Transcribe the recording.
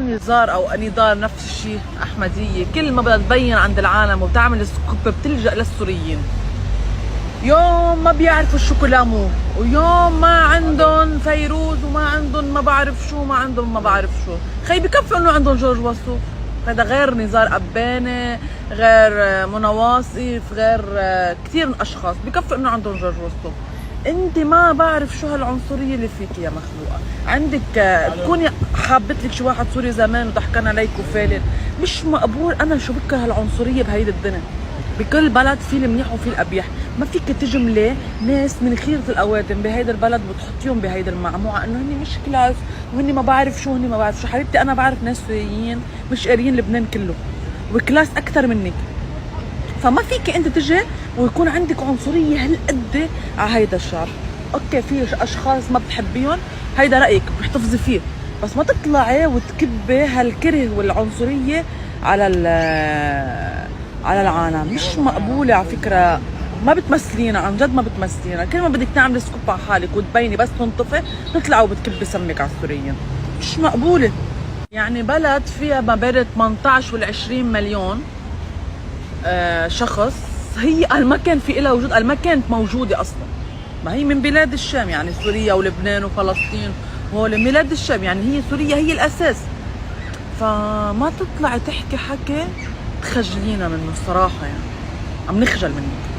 نزار او نضال نفس الشيء، احمديه، كل ما بدها تبين عند العالم وتعمل سكوب بتلجأ للسوريين. يوم ما بيعرفوا الشوكولامو، ويوم ما عندهم فيروز، وما عندهم ما بعرف شو، ما عندهم ما بعرف شو. خي بكفي انه عندهم جورج وسوف، هذا غير نزار قباني، غير منى واصف، غير كثير من اشخاص، بكفي انه عندهم جورج وسوف. انت ما بعرف شو هالعنصريه اللي فيك يا مخلوقه. عندك تكوني حابت لك شي واحد سوري زمان وضحكنا عليك وفالن، مش مقبول. انا شو بكره هالعنصريه بهيدي الدنيا. بكل بلد في المنيح وفي القبيح، ما فيك تجملي ناس من خيرة الأوادم بهيدا البلد وتحطيهم بهيدا المعموعة انه هن مش كلاس وهن ما بعرف شو، هن ما بعرف شو. حبيبتي انا بعرف ناس سوريين مش قاريين لبنان كله وكلاس اكثر منك، فما فيك انت تجي ويكون عندك عنصرية هالقد على هيدا الشعب. اوكي في اشخاص ما بتحبيهم، هيدا رأيك بتحتفظي فيه، بس ما تطلعي وتكبي هالكره والعنصرية على العالم. مش مقبولة على فكرة، ما بتمثلينا عن جد، ما بتمثلينا. كل ما بدك تعملي سكوب على حالك وتبيني بس تنطفي تطلعي وبتكبي سمك على السوريين. مش مقبولة. يعني بلد فيها ما بين 18 وال 20 مليون شخص، هي ما كان في إلها وجود، ما كانت موجودة أصلا. ما هي من بلاد الشام، يعني سوريا ولبنان وفلسطين هول من بلاد الشام، يعني هي سوريا هي الأساس. فما تطلعي تحكي حكي تخجلينا منه الصراحة، يعني عم نخجل منك.